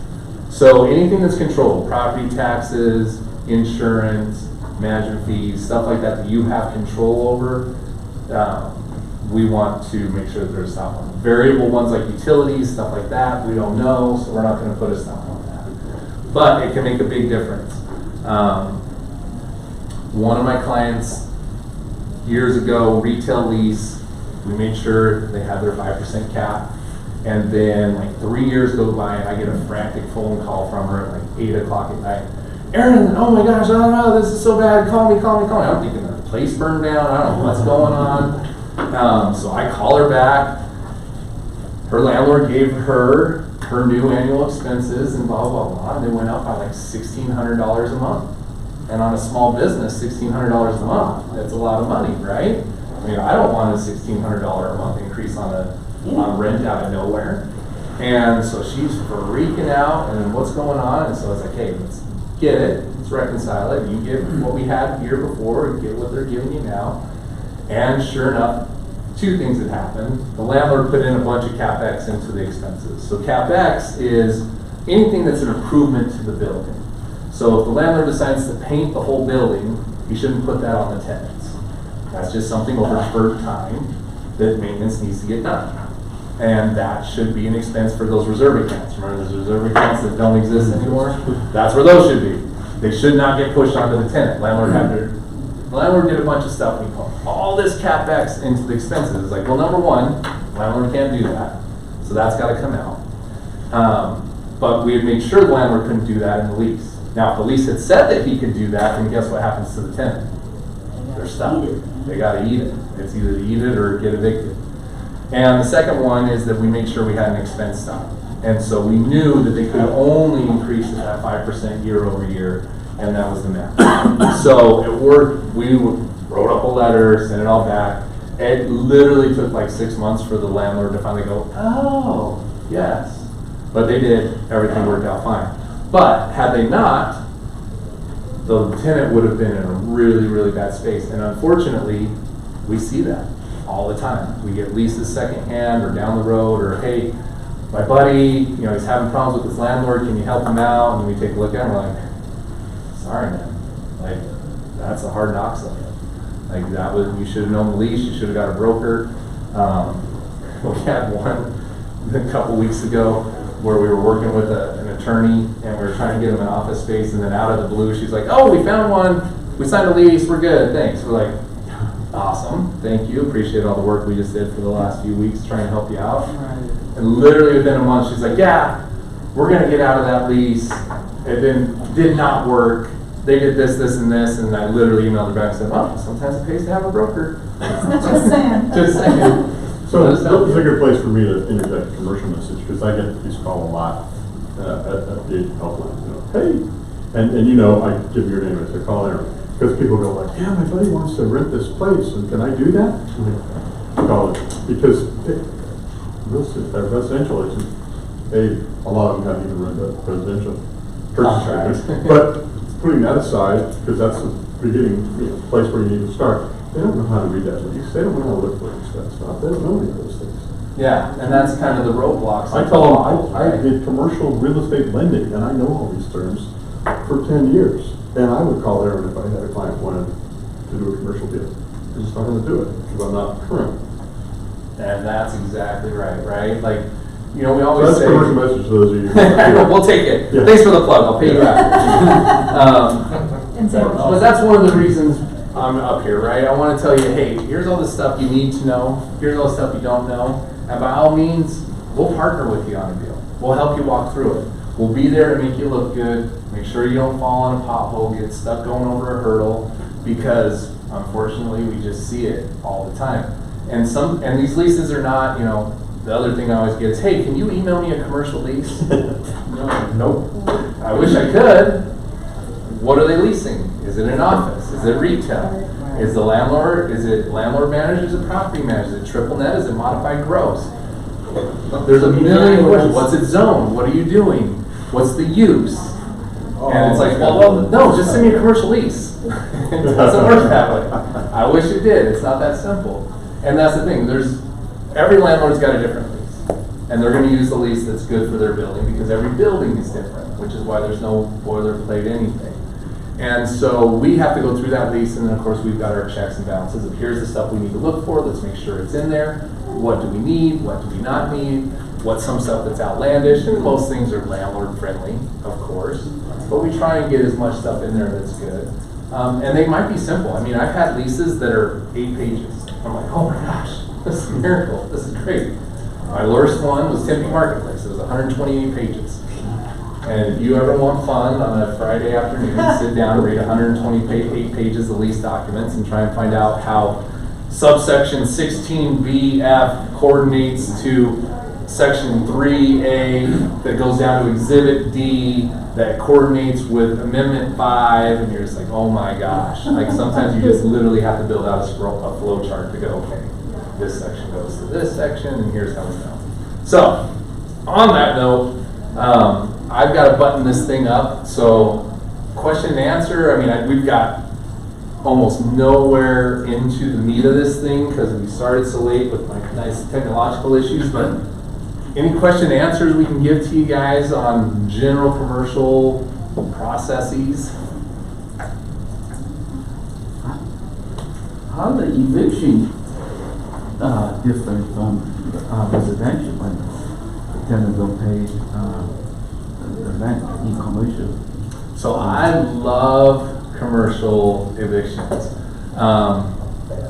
So anything that's controllable, property taxes, insurance, management fees, stuff like that that you have control over, we want to make sure that there's a stop on. Variable ones like utilities, stuff like that, we don't know, so we're not going to put a stop on that. But it can make a big difference. One of my clients, years ago, retail lease, we made sure they had their 5% cap. And then like 3 years go by and I get a frantic phone call from her at like 8 o'clock at night. Aaron, oh my gosh, I don't know, this is so bad, call me. I'm thinking the place burned down, I don't know what's going on. So I call her back. Her landlord gave her new annual expenses and blah, blah, blah. And they went up by like $1,600 a month. And on a small business, $1,600 a month, that's a lot of money, right? I mean, I don't want a $1,600 a month increase on rent out of nowhere. And so she's freaking out, and what's going on? And so it's like, hey, let's get it, let's reconcile it. You get what we had the year before, and get what they're giving you now. And sure enough, two things had happened. The landlord put in a bunch of CapEx into the expenses. So CapEx is anything that's an improvement to the building. So if the landlord decides to paint the whole building, he shouldn't put that on the tenants. That's just something over time that maintenance needs to get done. And that should be an expense for those reserve accounts. Remember those reserve accounts that don't exist anymore? That's where those should be. They should not get pushed onto the tenant. The landlord did a bunch of stuff and he put all this CapEx into the expenses. It's like, well, number one, landlord can't do that. So that's got to come out. But we had made sure the landlord couldn't do that in the lease. Now, if the lease had said that he could do that, then guess what happens to the tenant? They're stuck. They got to eat it. It's either to eat it or get evicted. And the second one is that we made sure we had an expense stop. And so we knew that they could only increase it at 5% year over year, and that was the math. So it worked. We wrote up a letter, sent it all back, It literally took like 6 months for the landlord to finally go, oh, yes. But they did, everything worked out fine. But had they not, the tenant would have been in a really, really bad space. And unfortunately, we see that all the time. We get leases secondhand or down the road, or hey, my buddy, he's having problems with his landlord, can you help him out? And we take a look at him, we're like, sorry man, like, that's the hard knocks of it. Like you should have known the lease, you should have got a broker. We had one a couple weeks ago where we were working with an attorney and we were trying to get him an office space, and then out of the blue, she's like, oh, we found one, we signed a lease, we're good, thanks. We're like, awesome, thank you, appreciate all the work we just did for the last few weeks trying to help you out. And literally within a month, she's like, yeah, we're gonna get out of that lease. It did not work. They did this, this, and this, and I literally emailed her back and said, well, sometimes it pays to have a broker. Just saying. Just saying. So this is a good place for me to interject a commercial message, because I get these calls a lot at the helpline. Hey, and I give your name as a caller, because people go like, yeah, my buddy wants to rent this place, and can I do that? Call it, because residential agents, a lot of them haven't even read the residential Contracts. But putting that aside, because that's the beginning place where you need to start, they don't know how to read that lease. They don't know how to look for this stuff. They don't know any of those things. Yeah, and that's kind of the roadblocks. I tell them, I did commercial real estate lending, and I know all these terms for 10 years. And I would call Aaron if I had a client wanted to do a commercial deal. I'm just not going to do it because I'm not current. And that's exactly right? Like, we always That's say. a commercial message to those of you. We'll take it. Yeah. Thanks for the plug. I'll pay you after. But that's one of the reasons I'm up here, right? I want to tell you, hey, here's all the stuff you need to know. Here's all the stuff you don't know. And by all means, we'll partner with you on a deal. We'll help you walk through it. We'll be there to make you look good. Make sure you don't fall on a pothole, get stuck going over a hurdle, because unfortunately we just see it all the time. And these leases are not, the other thing I always get is, hey, can you email me a commercial lease? Nope. I wish I could. What are they leasing? Is it an office? Is it retail? Is it landlord managed? Is it property managed? Is it triple net? Is it modified gross? There's a million questions. What's it zoned? What are you doing? What's the use? And it's like, well, no, just send me a commercial lease. It doesn't work that way. I wish it did. It's not that simple. And that's the thing. Every landlord's got a different lease. And they're going to use the lease that's good for their building, because every building is different, which is why there's no boilerplate anything. And so we have to go through that lease, and then of course we've got our checks and balances of here's the stuff we need to look for, let's make sure it's in there. What do we need? What do we not need? What's some stuff that's outlandish? And most things are landlord friendly, of course. But we try and get as much stuff in there that's good. And they might be simple. I mean, I've had leases that are 8 pages. I'm like, oh my gosh, this is a miracle. This is great. My worst one was Tempe Marketplace. It was 128 pages. And if you ever want fun on a Friday afternoon, sit down and read 128 pages of lease documents and try and find out how subsection 16BF coordinates to section 3A that goes down to exhibit D that coordinates with amendment 5, and you're just like, oh my gosh. Like sometimes you just literally have to build out a flow chart to go, okay, this section goes to this section, and here's how we know. So, on that note, I've got to button this thing up. So, question and answer, I mean, we've got almost nowhere into the meat of this thing because we started so late with my nice technological issues, but any question and answers we can give to you guys on general commercial processes? How the eviction different from residential when the tenant don't pay the rent in commercial? So I love commercial evictions.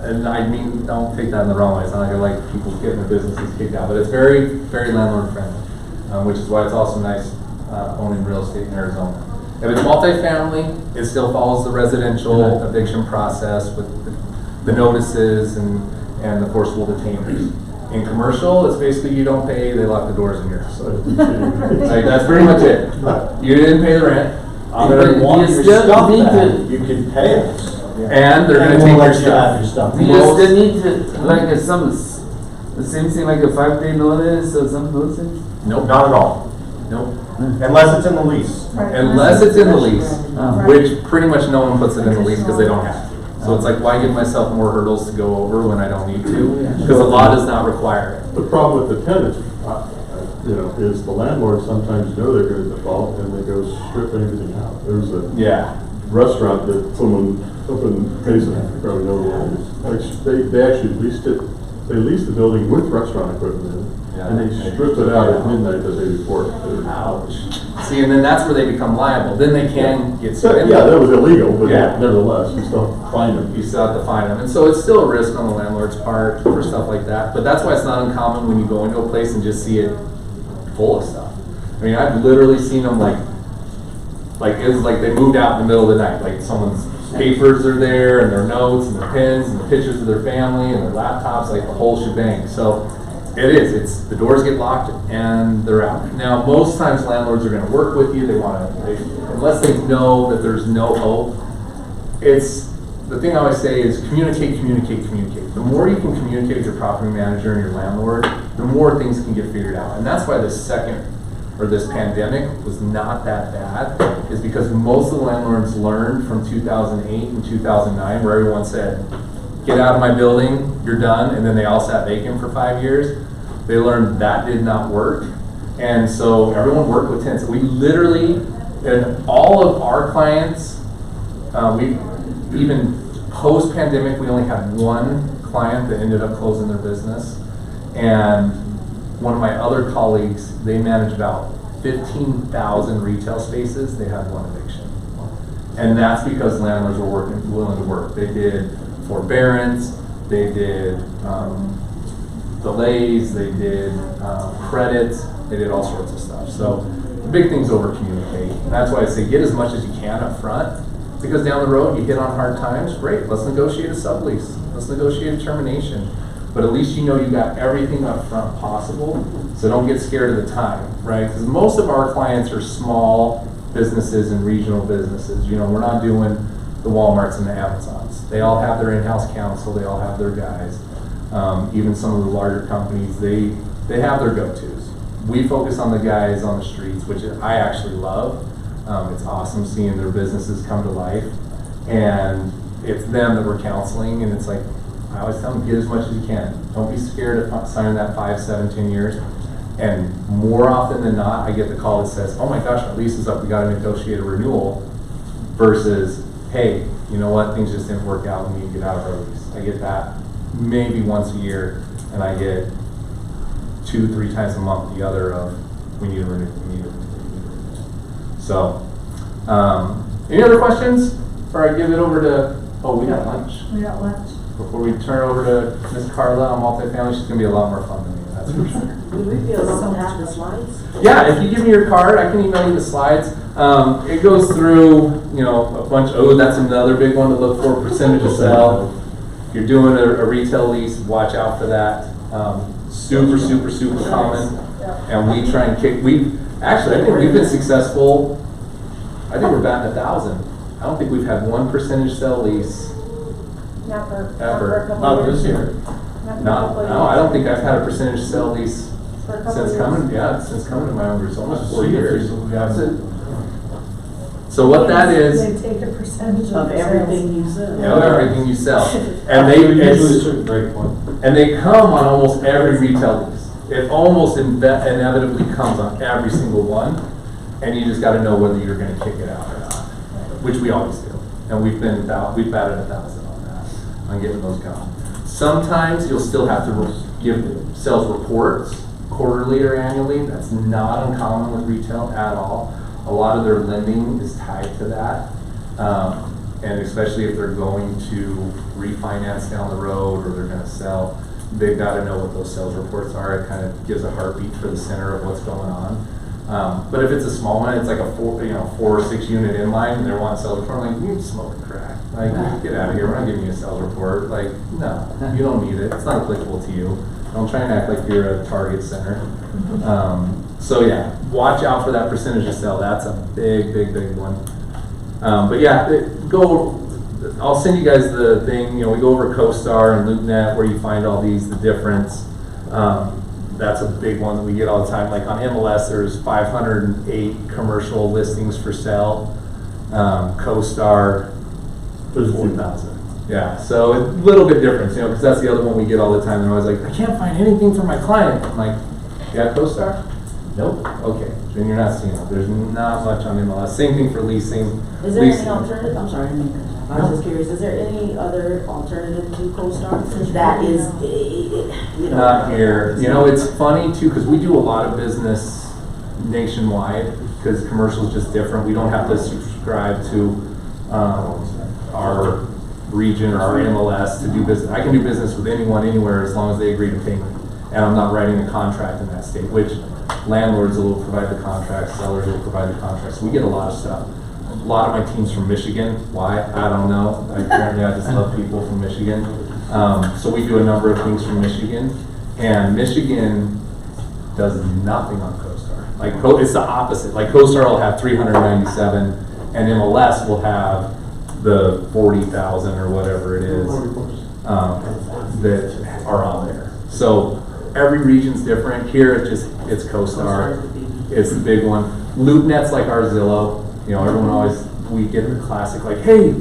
And I mean, don't take that in the wrong way. It's not like I like people getting their businesses kicked out, but it's very, very landlord friendly, which is why it's also nice owning real estate in Arizona. If it's multifamily, it still follows the residential eviction process with the notices and the forcible detainers. In commercial, it's basically you don't pay, they lock the doors in your house. Like, that's pretty much it. You didn't pay the rent. I'm gonna want your stuff back. You can pay us. And they're gonna And take we'll your let you have stuff. your stuff. Does they need to, like, the same thing like a 5-day notice or some of those things? Nope, Not at all, nope. unless it's in the lease. Unless it's in the lease, Oh. which pretty much no one puts it in the lease because they don't have to. So it's like, why give myself more hurdles to go over when I don't need to? Because the law does not require it. The problem with the tenants, is the landlords sometimes know they're gonna default and they go strip everything out. There's a Yeah. restaurant that someone up in Payson, you probably know where it is. Like, they actually leased it, they leased the building with restaurant equipment in it. And they stripped it out at midnight the day before. Ouch. See, and then that's where they become liable. Then they can get So, sued. yeah, that was illegal, but Yeah. nevertheless, you still fine them. You still have to fine them. And so it's still a risk on the landlord's part for stuff like that. But that's why it's not uncommon when you go into a place and just see it full of stuff. I mean, I've literally seen them like it's like they moved out in the middle of the night. Like someone's papers are there and their notes and their pens and the pictures of their family and their laptops, like the whole shebang. So it is, it's, the doors get locked and they're out. Now, most times landlords are gonna work with you. They wanna, unless they know that there's no hope, it's, the thing I always say is communicate, communicate, communicate. The more you can communicate with your property manager and your landlord, the more things can get figured out. And that's why this pandemic was not that bad, is because most of the landlords learned from 2008 and 2009, where everyone said, get out of my building, you're done, and then they all sat vacant for 5 years. They learned that did not work. And so everyone worked with tenants. We literally, and all of our clients, even post-pandemic, we only had one client that ended up closing their business. And one of my other colleagues, they manage about 15,000 retail spaces. They had one eviction. And that's because landlords were willing to work. They did forbearance, they did delays, they did credits, they did all sorts of stuff. So the big thing's over communicate. And that's why I say get as much as you can up front, because down the road you hit on hard times, great, let's negotiate a sublease, let's negotiate a termination. But at least you know you got everything up front possible, so don't get scared of the time, right? Because most of our clients are small businesses and regional businesses. You know, we're not doing the Walmarts and the Amazons. They all have their in-house counsel, they all have their guys. Even some of the larger companies, they have their go-tos. We focus on the guys on the streets, which I actually love. It's awesome seeing their businesses come to life. And it's them that we're counseling, and it's like, I always tell them, get as much as you can. Don't be scared of signing that 5, 7, 10 years. And more often than not, I get the call that says, oh my gosh, our lease is up, we gotta negotiate a renewal, versus, hey, you know what, things just didn't work out, we need to get out of our lease. I get that maybe once a year, and I get 2, 3 times a month the other of, we need a renewal, we need a renewal. So, any other questions? Before I give it over to, oh, we got lunch. We got lunch. Before we turn over to Miss Carla on multifamily, she's gonna be a lot more fun than me, that's for sure. Would we be able to have the slides? Yeah, if you give me your card, I can email you the slides. It goes through, you know, a bunch, oh, that's another big one to look for, percentage of sale. If you're doing a retail lease, watch out for that. Super, super, super common. And we try and actually, I think we've been successful. I think we're batting 1,000. I don't think we've had one percentage sale lease. Never. Ever. Not this year. No, I don't think I've had a percentage sale lease since coming to my own group, almost 4 years. So what that is, They take a percentage Of everything you you said. know, everything you sell. And Usually a they, certain break point. and they come on almost every retail lease. It almost inevitably comes on every single one. And you just gotta know whether you're gonna kick it out or not, which we always do. And we've batted 1,000 on that, on getting those going. Sometimes you'll still have to give sales reports quarterly or annually. That's not uncommon with retail at all. A lot of their lending is tied to that. And especially if they're going to refinance down the road or they're gonna sell, they've gotta know what those sales reports are. It kind of gives a heartbeat for the center of what's going on. But if it's a small one, it's like a 4 or 6 unit inline, and they're wanting sales report, I'm like, you smoking crack. Like, get out of here, we're not giving you a sales report. Like, no, you don't need it, it's not applicable to you. Don't try and act like you're a Target center. So yeah, watch out for that percentage of sale, that's a big, big, big one. But yeah, I'll send you guys the thing, we go over CoStar and LoopNet where you find all these, the difference. That's a big one that we get all the time. Like on MLS, there's 508 commercial listings for sale. CoStar, There's 4,000. Yeah, so a little bit different, because that's the other one we get all the time. They're always like, I can't find anything for my client. I'm like, yeah, CoStar? Nope. Okay, then you're not seeing it. There's not much on MLS. Same thing for leasing. Is there any Leasing. alternative? I'm sorry, I didn't mean to cut you off. I was just curious, is there any other alternative to CoStar that is, Not here. It's funny too, because we do a lot of business nationwide, because commercial is just different. We don't have to subscribe to our region or our MLS to do business. I can do business with anyone, anywhere, as long as they agree to pay me. And I'm not writing a contract in that state, which landlords will provide the contracts, sellers will provide the contracts. We get a lot of stuff. A lot of my team's from Michigan. Why? I don't know. Apparently I just love people from Michigan. So we do a number of things from Michigan. And Michigan does nothing on CoStar. Like, it's the opposite. Like, CoStar will have 397, and MLS will have the 40,000 or whatever it is that are on there. So every region's different. Here it's CoStar. It's the big one. LoopNet's like our Zillow. Everyone always, we get the classic like, hey,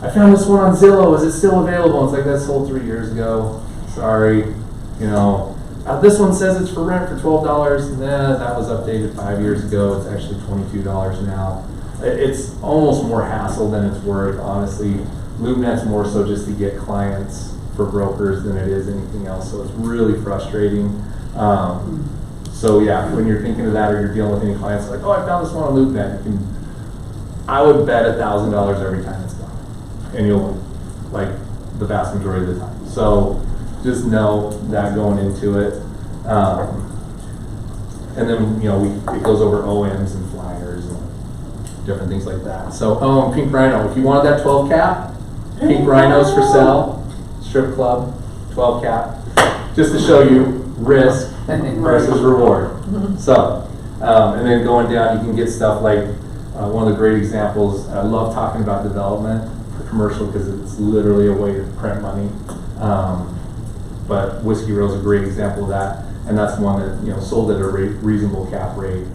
I found this one on Zillow. Is it still available? It's like, that sold 3 years ago. Sorry. This one says it's for rent for $12. Nah, that was updated 5 years ago. It's actually $22 now. It's almost more hassle than it's worth, honestly. LoopNet's more so just to get clients for brokers than it is anything else, so it's really frustrating. So yeah, when you're thinking of that or you're dealing with any clients like, oh, I found this one on LoopNet, I would bet $1,000 every time it's gone, and you'll win, like the vast majority of the time. So just know that going into it. And then, it goes over OMs and flyers and different things like that. So, Pink Rhino, if you wanted that 12 cap, Pink Rhinos for sale, strip club, 12 cap, just to show you risk versus reward. So, and then going down, you can get stuff like, one of the great examples, I love talking about development for commercial because it's literally a way to print money. But Whiskey Row's a great example of that, and that's one that sold at a reasonable cap rate,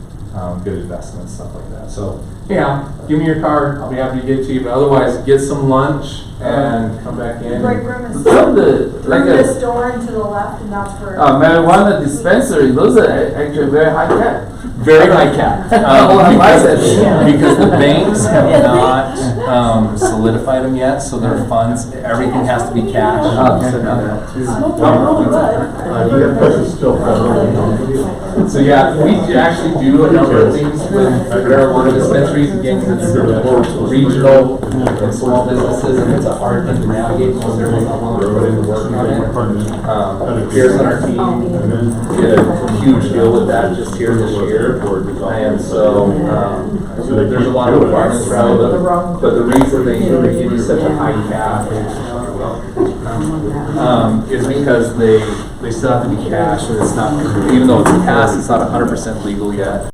good investment, stuff like that. So give me your card, I'll be happy to get it to you. But otherwise, get some lunch and come back in. Break room is From through this door and to the left, and that's for. marijuana dispensary, those are actually very high cap. Very high cap. Because the banks have not solidified them yet, so their funds, everything has to be cash. You got precious still. So yeah, we actually do a number of things with marijuana dispensaries. Again, it's regional and small businesses, and it's a hard thing to navigate once everyone's not willing to put in the work on it. Pierce on our team did a huge deal with that just here this year. And so there's a lot of requirements around them, but the reason they give you such a high cap is because they still have to be cash, and it's not, even though it's cash, it's not 100% legal yet.